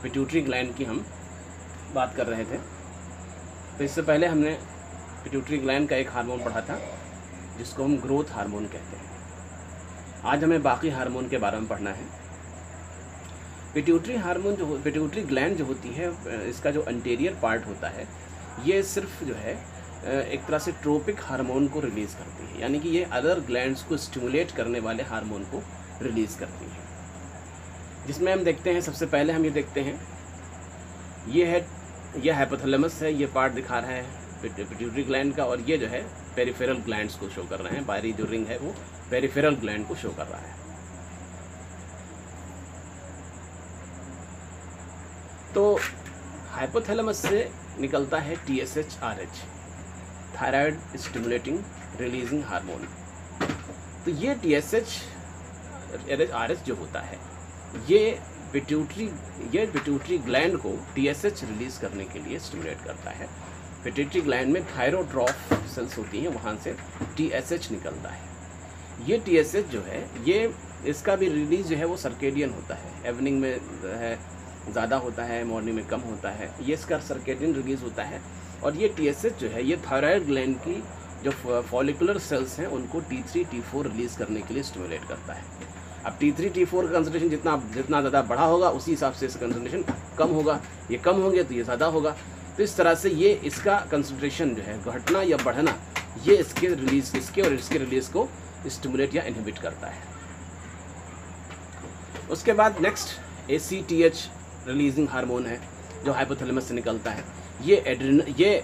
Pituitary gland की हम बात कर रहे थे। तो इससे पहले हमने पिट्यूटरी ग्लैंड का एक हार्मोन पढ़ा था जिसको हम ग्रोथ हार्मोन कहते हैं। आज हमें बाकी हार्मोन के बारे में पढ़ना है। पिट्यूटरी ग्लैंड जो होती है, इसका जो अंटेरियर पार्ट होता है, ये सिर्फ जो है एक तरह से ट्रोपिक हार्मोन को रिलीज़ करती है, यानी कि ये अदर ग्लैंड्स को स्टिमुलेट करने वाले हार्मोन को रिलीज़ करती है। जिसमें हम देखते हैं, सबसे पहले हम ये देखते हैं, ये हाइपोथैलेमस है, ये पार्ट दिखा रहा है पिट्यूटरी ग्लैंड का, और ये जो है पेरिफेरल ग्लैंड्स को शो कर रहे हैं। बाहरी जो रिंग है वो पेरिफेरल ग्लैंड को शो कर रहा है। तो हाइपोथैलेमस से निकलता है TSH-RH, thyroid stimulating releasing hormone. तो ये TSH-RH जो होता है, ये पिट्यूटरी ग्लैंड को TSH रिलीज करने के लिए स्टिमुलेट करता है। पिट्यूटरी ग्लैंड में थायरोट्रॉफ सेल्स होती हैं, वहाँ से TSH निकलता है। ये TSH जो है, ये इसका भी रिलीज जो है वो सर्केडियन होता है। इवनिंग में है ज़्यादा होता है, मॉर्निंग में कम होता है, ये इसका सर्केडियन रिलीज होता है। और ये TSH जो है, ये थायराइड ग्लैंड की जो फॉलिकुलर सेल्स हैं उनको T3 T4 रिलीज़ करने के लिए स्टिमुलेट करता है। अब T3 T4 का कंसंट्रेशन जितना ज़्यादा बढ़ा होगा, उसी हिसाब से इसका कंसंट्रेशन कम होगा। ये कम होंगे तो ये ज़्यादा होगा। तो इस तरह से ये इसका कंसंट्रेशन जो है घटना या बढ़ना, ये इसके रिलीज़ को स्टिमुलेट या इनहिबिट करता है। उसके बाद नेक्स्ट ACTH रिलीजिंग हार्मोन है जो हाइपोथैलेमस से निकलता है। ये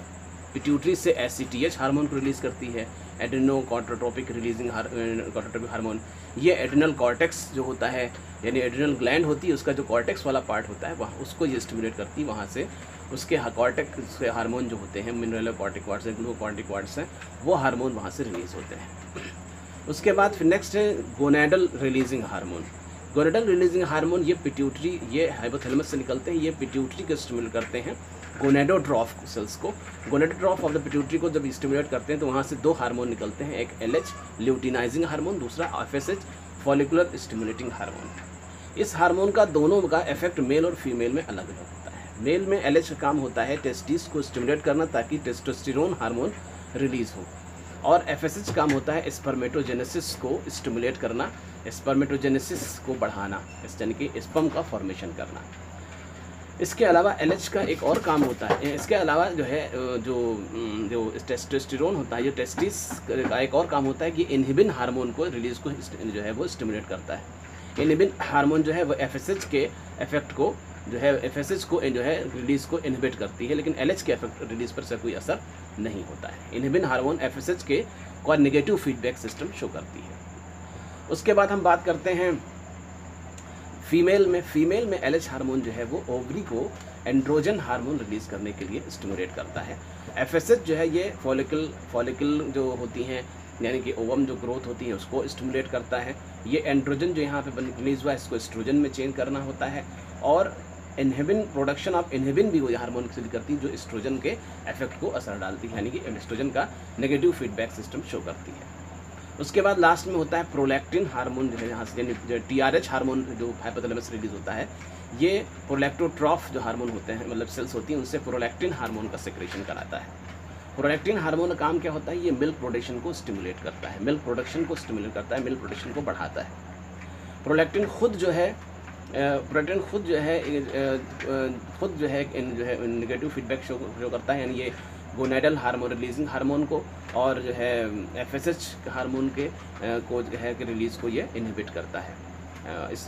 पिट्यूटरी से ACTH हार्मोन को रिलीज़ करती है, एड्रेनोकॉर्टिकोट्रोपिक रिलीजिंग हार्मोन। ये एड्रेनल कॉर्टेक्स जो होता है, यानी एड्रेनल ग्लैंड होती है, उसका जो कॉर्टेक्स वाला पार्ट होता है, वहाँ उसको ये स्टिमुलेट करती है। वहाँ से उसके कॉर्टेक्स हार्मोन जो होते हैं, मिनरलोकॉर्टिकॉइड्स हैं, ग्लूकोकॉर्टिकॉइड्स हैं, वो हार्मोन वहाँ से रिलीज़ होते हैं। उसके बाद फिर नेक्स्ट है gonadal releasing hormone. Gonadal releasing hormone ये हाइपोथैलेमस से निकलते हैं। ये पिट्यूटरी को स्टिमुलेट करते हैं, गोनेडोट्रॉफ सेल्स को। गोनेडोट्रॉफ ऑफ द पिट्यूटरी को जब स्टिमुलेट करते हैं तो वहाँ से दो हार्मोन निकलते हैं, एक LH ल्यूटिनाइजिंग हार्मोन, दूसरा FSH फॉलिकुलर स्टिमुलेटिंग हार्मोन। इस हार्मोन का दोनों का इफेक्ट मेल और फीमेल में अलग अलग होता है। मेल में LH का काम होता है टेस्टिस को स्टिमुलेट करना ताकि टेस्टोस्टेरोन हार्मोन रिलीज हो, और FSH काम होता है स्पर्मेटोजेनेसिस को स्टिमुलेट करना, स्पर्मेटोजेनेसिस को बढ़ाना, यानी कि स्पर्म का फॉर्मेशन करना। इसके अलावा LH का एक और काम होता है। इसके अलावा जो है जो टेस्टोस्टेरोन होता है, जो टेस्टिस का एक और काम होता है कि इनहिबिन हार्मोन को रिलीज को जो है वो स्टिमुलेट करता है। इनहिबिन हार्मोन जो है वो FSH के इफेक्ट को जो है FSH को जो है रिलीज को इनहिबिट करती है, लेकिन LH के इफेक्ट रिलीज पर से कोई असर नहीं होता है। इनहिबिन हार्मोन FSH के को नेगेटिव फीडबैक सिस्टम शो करती है। उसके बाद हम बात करते हैं फीमेल में LH हार्मोन जो है वो ओवरी को एंड्रोजन हार्मोन रिलीज करने के लिए स्टिमुलेट करता है। FSH जो है ये फॉलिकल जो होती हैं, यानी कि ओवम जो ग्रोथ होती है उसको स्टिमुलेट करता है। ये एंड्रोजन जो यहाँ पे रिलीज हुआ है इसको एस्ट्रोजन में चेंज करना होता है, और इनहिबिन प्रोडक्शन ऑफ इनहिबिन भी वो हार्मोन रिलीज करती है जो एस्ट्रोजन के इफेक्ट को असर डालती है, यानी कि एस्ट्रोजन का नेगेटिव फीडबैक सिस्टम शो करती है। उसके बाद लास्ट में होता है प्रोलैक्टिन हार्मोन, जो है यहाँ से जो TRH हार्मोन जो हाइपोथैलेमस रिलीज होता है। ये प्रोलैक्टोट्रॉफ जो हार्मोन होते हैं, मतलब सेल्स होती हैं, उनसे प्रोलैक्टिन हार्मोन का सेक्रेशन कराता है। प्रोलैक्टिन हार्मोन का काम क्या होता है? ये मिल्क प्रोडक्शन को स्टिमुलेट करता है, मिल्क प्रोडक्शन को स्टिमुलेट करता है, मिल्क प्रोडक्शन को बढ़ाता है। प्रोलैक्टिन खुद जो है नेगेटिव फीडबैक शो करता है, यानी ये गोनेडल हार्मोन रिलीजिंग हार्मोन को और जो है FSH हार्मोन के को जो है कि रिलीज़ को ये इनहिबिट करता है,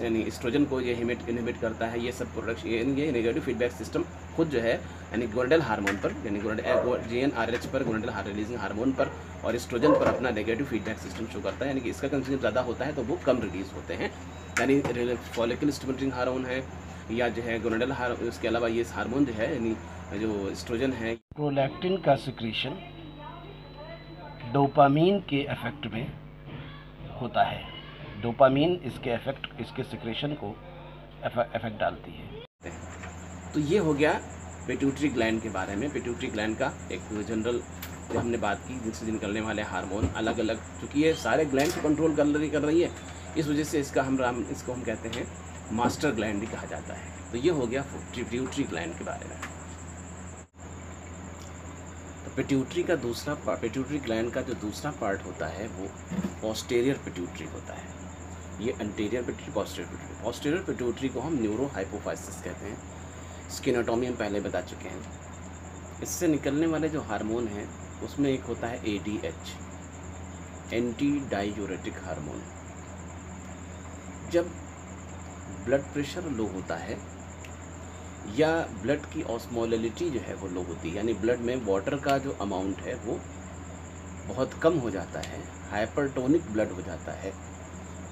यानी एस्ट्रोजन को ये इनहिबिट करता है। ये सब प्रोडक्शन, ये नेगेटिव फीडबैक सिस्टम खुद जो है यानी गोनेडल हार्मोन पर, यानी GnRH पर, गोनेडल रिलीजिंग हार्मोन पर और एस्ट्रोजन पर अपना नेगेटिव फीडबैक सिस्टम शो करता है, यानी कि इसका कंसंट्रेशन ज़्यादा होता है तो वो कम रिलीज़ होते हैं। यानी फॉलिकल स्टिमुलेटिंग हार्मोन है या जो है गोनेडल हार्मोन, उसके अलावा ये हार्मोन जो है यानी जो एस्ट्रोजन है। प्रोलैक्टिन का सिक्रीशन डोपामीन के इफेक्ट में होता है। डोपामीन इसके सिक्रेशन को इफेक्ट डालती है। तो ये हो गया पिट्यूटरी ग्लैंड के बारे में। पिट्यूटरी ग्लैंड का एक जनरल जो हमने बात की, जिनसे निकलने वाले हार्मोन अलग अलग, क्योंकि ये सारे ग्लैंड को कंट्रोल कर रही है, इस वजह से इसको हम कहते हैं मास्टर ग्लैंड भी कहा जाता है। तो ये हो गया पिट्यूटरी ग्लैंड के बारे में। तो पिट्यूटरी ग्लैंड का जो दूसरा पार्ट होता है वो पोस्टीरियर पिट्यूटरी होता है। ये एंटीरियर पिट्यूटरी, पोस्टीरियर पिट्यूटरी को हम न्यूरोहाइपोफाइसिस कहते हैं। इसकी एनाटॉमी हम पहले बता चुके हैं। इससे निकलने वाले जो हार्मोन हैं उसमें एक होता है ADH, एंटी डायूरेटिक हार्मोन। जब ब्लड प्रेशर लो होता है या ब्लड की ऑस्मोलैलिटी जो है वो लो होती है, यानी ब्लड में वाटर का जो अमाउंट है वो बहुत कम हो जाता है, हाइपरटोनिक ब्लड हो जाता है,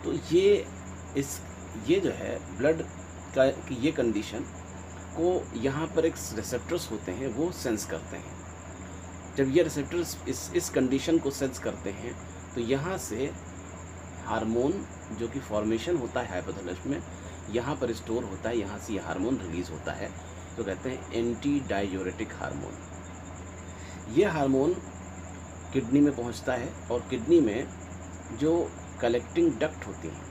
तो ये जो है ब्लड का की ये कंडीशन को यहाँ पर एक रिसेप्टर्स होते हैं वो सेंस करते हैं। जब ये रिसेप्टर्स इस कंडीशन को सेंस करते हैं तो यहाँ से हार्मोन जो कि फॉर्मेशन होता है हाइपोथैलेमस में, यहाँ पर स्टोर होता है, यहाँ से ये हार्मोन रिलीज़ होता है, तो कहते हैं एंटी डायूरेटिक हार्मोन। ये हार्मोन किडनी में पहुँचता है और किडनी में जो कलेक्टिंग डक्ट होती हैं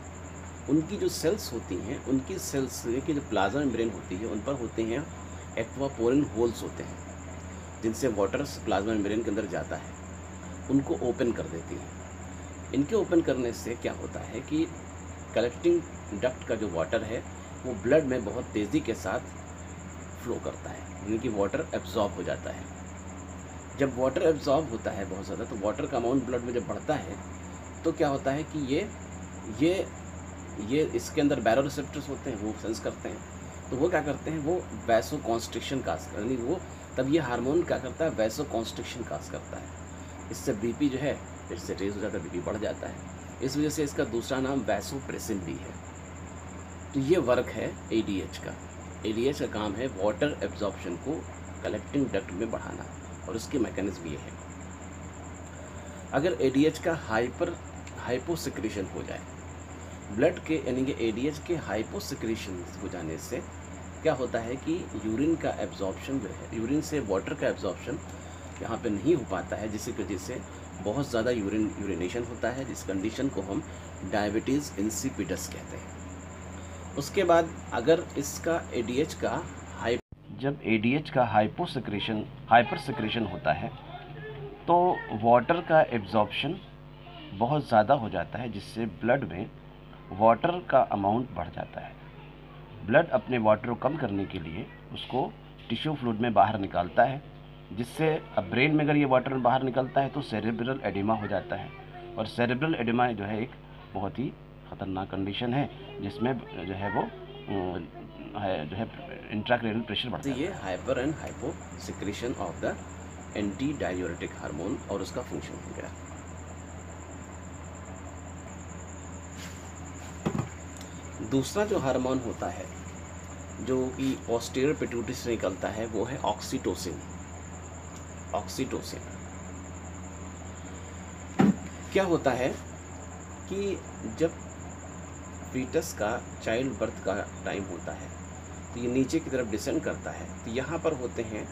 उनकी जो सेल्स होती हैं, उनकी सेल्स की जो प्लाज्मा मेम्ब्रेन होती है उन पर होते हैं एक्वापोरिन होल्स होते हैं, जिनसे वाटर प्लाज्मा मेम्ब्रेन के अंदर जाता है, उनको ओपन कर देती है। इनके ओपन करने से क्या होता है कि कलेक्टिंग डक्ट का जो वाटर है वो ब्लड में बहुत तेज़ी के साथ फ्लो करता है, यानी कि वाटर एब्जॉर्ब हो जाता है। जब वाटर एब्जॉर्ब होता है बहुत ज़्यादा, तो वाटर का अमाउंट ब्लड में जब बढ़ता है तो क्या होता है कि ये इसके अंदर बैरो रिसेप्टर्स होते हैं, वो सेंस करते हैं, तो वो क्या करते हैं, वो वैसो कॉन्स्ट्रिक्शन काज, यानी वो तब ये हार्मोन क्या करता है, वैसो कॉन्स्ट्रिक्शन काज करता है। इससे बीपी जो है फिर से रेज हो जाता है, बीपी बढ़ जाता है। इस वजह से इसका दूसरा नाम वैसोप्रेसिन भी है। तो ये वर्क है ADH का। ADH का काम है वाटर एब्जॉर्प्शन को कलेक्टिंग डक्ट में बढ़ाना, और उसकी मैकेनिज्म ये है। अगर ADH का हाइपोसिक्रेशन हो जाए, ब्लड के यानी कि ADH के हाइपोसिक्रेशन हो जाने से क्या होता है कि यूरिन का एब्जॉर्प्शन जो है, यूरिन से वाटर का एब्जॉर्प्शन यहाँ पे नहीं हो पाता है, जिसकी वजह से बहुत ज़्यादा यूरिनेशन होता है, जिस कंडीशन को हम डायबिटीज़ इंसिपिडस कहते हैं। उसके बाद अगर इसका ADH का जब ADH का हाइपर सिक्रेशन होता है तो वाटर का एब्जॉर्प्शन बहुत ज़्यादा हो जाता है, जिससे ब्लड में वाटर का अमाउंट बढ़ जाता है। ब्लड अपने वाटर को कम करने के लिए उसको टिश्यू फ्लूइड में बाहर निकालता है, जिससे अब ब्रेन में अगर ये वाटर बाहर निकलता है तो सेरेब्रल एडिमा हो जाता है, और सेरेब्रल एडिमा जो है एक बहुत ही ख़तरनाक कंडीशन है, जिसमें जो है वो जो है इंट्राक्रैनियल प्रेशर बढ़ता है। ये hyper and hypo secretion of the anti diuretic hormone और उसका फंक्शन हो गया। दूसरा जो हार्मोन होता है जो कि पोस्टीरियर पिट्यूटरी से निकलता है वो है ऑक्सीटोसिन। क्या होता है कि जब फीटस का चाइल्ड बर्थ का टाइम होता है तो ये नीचे की तरफ डिसेंड करता है, तो यहाँ पर होते हैं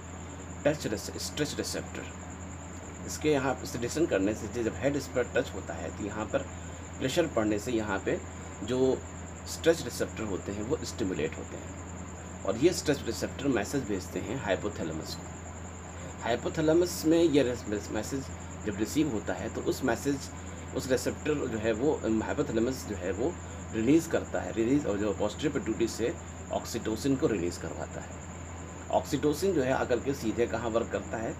स्ट्रेच रिसेप्टर। इसके यहाँ पर डिसेंड करने से जब हेड इस पर टच होता है तो यहाँ पर प्रेशर पड़ने से यहाँ पे जो स्ट्रेच रिसेप्टर होते हैं वो स्टिमुलेट होते हैं, और ये स्ट्रेच रिसेप्टर मैसेज भेजते हैं हाइपोथैलेमस को। हाइपोथैलेमस में ये मैसेज जब रिसीव होता है तो उस रिसेप्टर जो है वो हाइपोथैलेमस जो है वो रिलीज़ करता है, और जो पोस्टीरियर पिट्यूटरी से ऑक्सीटोसिन को रिलीज़ करवाता है। ऑक्सीटोसिन जो है आकर के सीधे कहाँ वर्क करता है,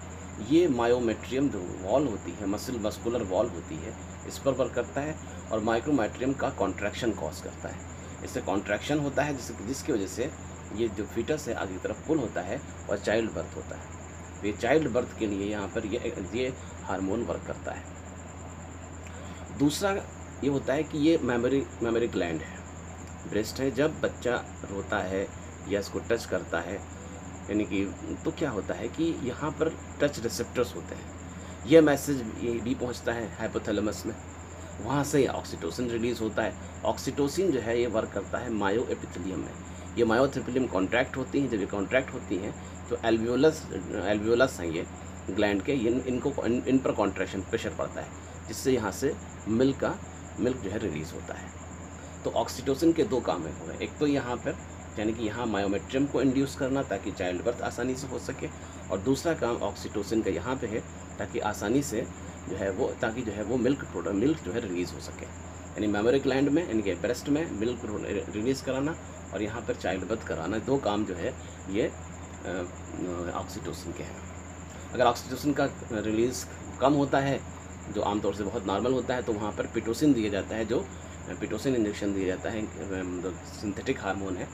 ये मायोमेट्रियम जो वॉल होती है, मस्कुलर वॉल होती है, इस पर वर्क करता है, और माइक्रोमेट्रियम का कॉन्ट्रैक्शन कॉज करता है। इससे कॉन्ट्रैक्शन होता है जिसकी वजह से ये जो फीटस है आगे की तरफ पुल होता है और चाइल्ड बर्थ होता है। ये चाइल्ड बर्थ के लिए यहाँ पर ये हार्मोन वर्क करता है। दूसरा ये होता है कि ये मेमोरी ग्लैंड है, ब्रेस्ट है। जब बच्चा रोता है या इसको टच करता है यानी कि तो क्या होता है कि यहाँ पर टच रिसेप्टर्स होते हैं, यह मैसेज ये भी पहुँचता है हाइपोथैलेमस में, वहाँ से ऑक्सीटोसिन रिलीज़ होता है। ऑक्सीटोसिन जो है ये वर्क करता है मायोएपिथेलियम में। ये मायोएपिथेलियम कॉन्ट्रैक्ट होती हैं, जब ये कॉन्ट्रैक्ट होती हैं तो एल्वियोलस हैं ये ग्लैंड के, इन पर कॉन्ट्रैक्शन प्रेशर पड़ता है, जिससे यहाँ से मिल्क जो है रिलीज़ होता है। तो ऑक्सीटोसिन के दो काम है, एक तो यहाँ पर यानी कि यहाँ मायोमेट्रियम को इंड्यूस करना ताकि चाइल्ड बर्थ आसानी से हो सके, और दूसरा काम ऑक्सीटोसिन का यहाँ पे है ताकि आसानी से जो है वो मिल्क जो है रिलीज़ हो सके, यानी मेमोरी ग्लैंड में यानी कि ब्रेस्ट में मिल्क रिलीज़ कराना और यहाँ पर चाइल्ड बर्थ कराना, दो काम जो है ये ऑक्सीटोसिन के हैं। अगर ऑक्सीटोसिन का रिलीज़ कम होता है जो आमतौर से बहुत नॉर्मल होता है, तो वहाँ पर पिटोसिन दिया जाता है, जो पिटोसिन इंजेक्शन दिया जाता है, सिंथेटिक हार्मोन है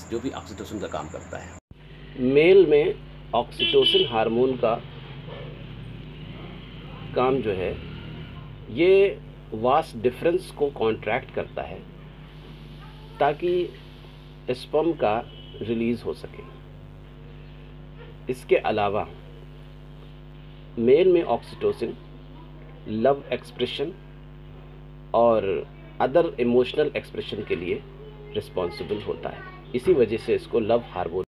जो भी ऑक्सीटोसिन का काम करता है। मेल में ऑक्सीटोसिन हार्मोन का काम जो है ये वास डिफरेंस को कॉन्ट्रैक्ट करता है ताकि स्पर्म का रिलीज़ हो सके। इसके अलावा मेल में ऑक्सीटोसिन लव एक्सप्रेशन और अदर इमोशनल एक्सप्रेशन के लिए रिस्पॉन्सिबल होता है, इसी वजह से इसको लव हार्मोन